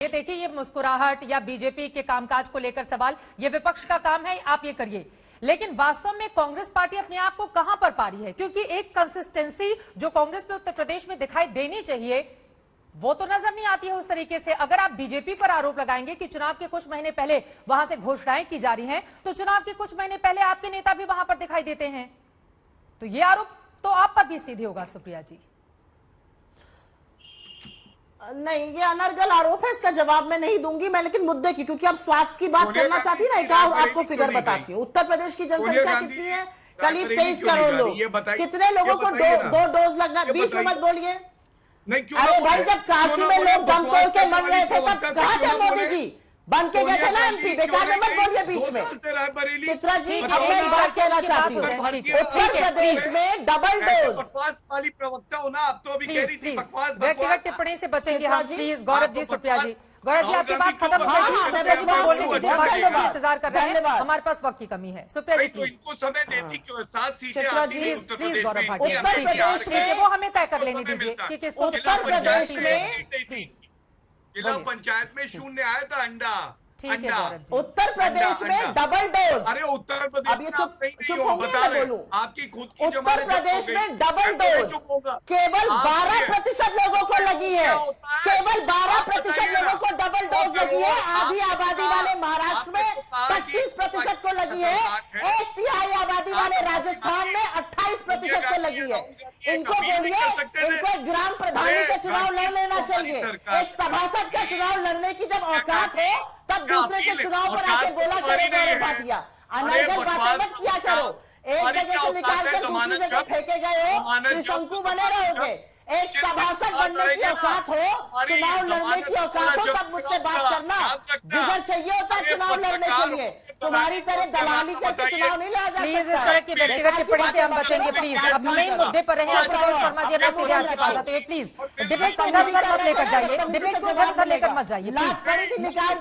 ये देखिए, ये मुस्कुराहट या बीजेपी के कामकाज को लेकर सवाल, ये विपक्ष का काम है, आप ये करिए। लेकिन वास्तव में कांग्रेस पार्टी अपने आप को कहां पर पा रही है? क्योंकि एक कंसिस्टेंसी जो कांग्रेस में उत्तर प्रदेश में दिखाई देनी चाहिए वो तो नजर नहीं आती है उस तरीके से। अगर आप बीजेपी पर आरोप लगाएंगे कि चुनाव के कुछ महीने पहले वहां से घोषणाएं की जा रही हैं, तो चुनाव के कुछ महीने पहले आपके नेता भी वहां पर दिखाई देते हैं, तो ये आरोप तो आप पर भी सीधे होगा सुप्रिया जी। नहीं, ये अनर्गल आरोप है, इसका जवाब मैं नहीं दूंगी मैं, लेकिन मुद्दे की, क्योंकि आप स्वास्थ्य की बात करना चाहती है ना, आपको फिगर बताती हूँ। उत्तर प्रदेश की जनसंख्या कितनी है? करीब 23 करोड़ लोग। कितने लोगों को दो डोज लगना? बीच में मत बोलिए। अरे भाई, जब काशी में लोग दम तोड़ के मर रहे थे तब कहा था मोदी जी? बन के गए थे ना एमपी। बेकार में मत बोलिए बीच में। चित्रा जी, अब मैं एक बात कहना चाहती हूँ, उत्तर प्रदेश में डबल डोज बकवास वाली प्रवक्ता हो ना, अब तो अभी कह रही थी बकवास। व्यक्तिगत टिप्पणी से बचेंगे हम, प्लीज। गौरव जी, सुप्रिया जी, गौरव जी आपकी बात खत्म हो गई। सुप्रिया जी को बोलने दीजिए, बाकी लोग भी इंतजार कर रहे हैं, हमारे पास वक्त की कमी है। सुप्रिया जी तो इनको समय देती क्यों? 7 सीटें चित्रा आती जी, हैं उत्तर प्लीज प्रदेश गौरव में। भाटी, उत्तर प्रदेश वो हमें तय कर लेने दीजिए कि किसको उत्तर प्रदेश में जिला पंचायत में 0 आया था अंडा। ठीक है गौरव जी। उत्तर प्रदेश में डबल डोज। अरे उत्तर प्रदेश अब ये में चुप आप नहीं चुप हो, होंगे, बता मैं रहे बोलूं। आपकी खुद की उत्तर प्रदेश में डबल डोज केवल 12% लोगों को लगी है। केवल 12% लोगों को डबल डोज लगी है। आधी आबादी वाले महाराष्ट्र में 25% को लगी है। 1/3 आबादी वाले राजस्थान में 28% को लगी है। इनको बोलिए, इनको ग्राम प्रधानी का चुनाव लड़ लेना चाहिए। एक सभासद का चुनाव लड़ने की जब औकात हो तब दूसरे के चुनाव पर आके बोला करे गौरव भाटिया। अनर्गल बातें मत किया करो। एक जगह से निकाल कर दूसरी जगह फेंके गए हो, त्रिशंकु बने रहोगे। एक सभासद बनने की औकात हो, चुनाव लड़ने की औकात हो, तब मुझसे बात करना। जिगर चाहिए होता है चुनाव लड़ने के लिए, तुम्हारी तरह दलाली करके चुनाव नहीं लड़ा जा सकता। प्लीज इस तरह की व्यक्तिगत टिप्पणी से हम बचेंगे, प्लीज। अब मेन मुद्दे पर रहे आशुतोष शर्मा जी, मैं सीधे आपके पास आते हुए, प्लीज डिबेट को इधर उधर मत लेकर जाइए, डिबेट को इधर उधर लेकर मत जाइए, प्लीज।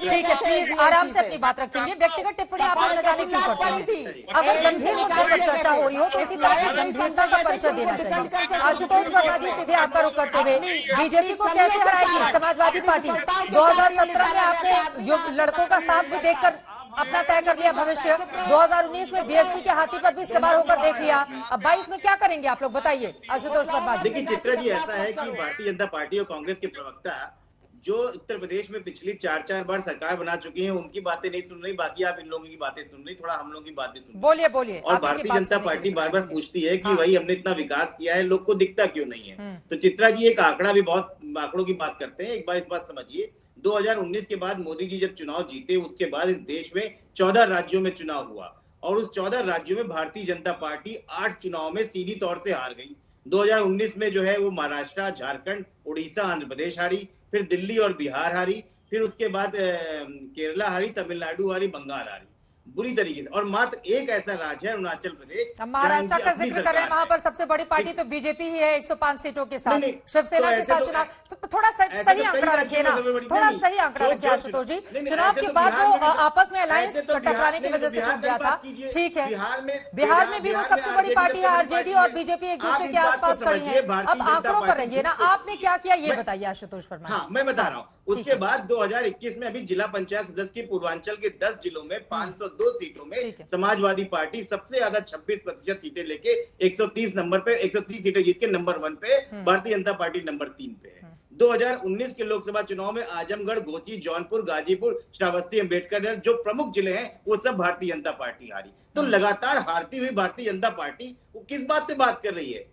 ठीक है, प्लीज आराम से अपनी बात रखेंगे। व्यक्तिगत टिप्पणी आप न जाने क्यों करते हैं? अगर गंभीर मुद्दों पर चर्चा हो रही हो तो इसी तरह की गंभीरता का परिचय देना चाहिए। आशुतोष शर्मा जी, सीधे आपका रुख करते हुए, बीजेपी को कैसे हराएगी समाजवादी पार्टी? 2017 में आपने जो लड़कों का साथ भी देखकर अपना तय कर लिया भविष्य, 2019 में बीएसपी के हाथी पर भी सवार होकर देख लिया, अब 22 में क्या करेंगे आप लोग, बताइए आशुतोष शर्मा जी। देखिए चित्रा जी, ऐसा है कि भारतीय जनता पार्टी और कांग्रेस के प्रवक्ता जो उत्तर प्रदेश में पिछली 4 बार सरकार बना चुकी हैं, उनकी बातें नहीं सुन रही, बाकी आप इन लोगों की बातें सुन रही, थोड़ा हम लोगों की बातें सुन। बोलिए। और भारतीय जनता पार्टी बार बार पूछती है कि भाई हमने इतना विकास किया है, लोग को दिखता क्यों नहीं है? तो चित्रा जी एक आंकड़ा भी, बहुत आंकड़ों की बात करते हैं, एक बार इस बात समझिए। 2019 के बाद मोदी जी जब चुनाव जीते, उसके बाद इस देश में 14 राज्यों में चुनाव हुआ और उस 14 राज्यों में भारतीय जनता पार्टी 8 चुनाव में सीधी तौर से हार गई। 2019 में जो है वो महाराष्ट्र, झारखंड, उड़ीसा, आंध्र प्रदेश हारी, फिर दिल्ली और बिहार हारी, फिर उसके बाद केरला हारी, तमिलनाडु हारी, बंगाल हारी बुरी तरीके से। और मात्र एक ऐसा राज्य है अरुणाचल प्रदेश। महाराष्ट्र का जिक्र कर रहे हैं, वहां पर सबसे बड़ी पार्टी तो बीजेपी ही है 105 सीटों के साथ, शिवसेना के साथ चुनाव। तो थोड़ा सही आंकड़ा रखिए ना, थोड़ा सही आंकड़ा रखिए आशुतोष जी। चुनाव के बाद वो आपस में अलायंस टकराने की वजह से छूट गया था, ठीक है। बिहार में भी वो सबसे बड़ी पार्टी है, आरजेडी और बीजेपी एक दूसरे के आसपास खड़ी है। अब आंकड़ों पर रहिए ना, आपने क्या किया ये बताइए आशुतोष शर्मा। हाँ, मैं बता रहा हूँ। उसके बाद 2021 में अभी जिला पंचायत सदस्य की पूर्वांचल के 10 जिलों में 502 सीटों में समाजवादी पार्टी सबसे ज्यादा 26% सीटें लेके 130 नंबर पे, 130 सीटें जीत के नंबर 1 पे, भारतीय जनता पार्टी नंबर 3 पे है। 2019 के लोकसभा चुनाव में आजमगढ़, घोसी, जौनपुर, गाजीपुर, श्रावस्ती, अम्बेडकर जो प्रमुख जिले हैं वो सब भारतीय जनता पार्टी हारी। तो लगातार हारती हुई भारतीय जनता पार्टी वो किस बात पे बात कर रही है?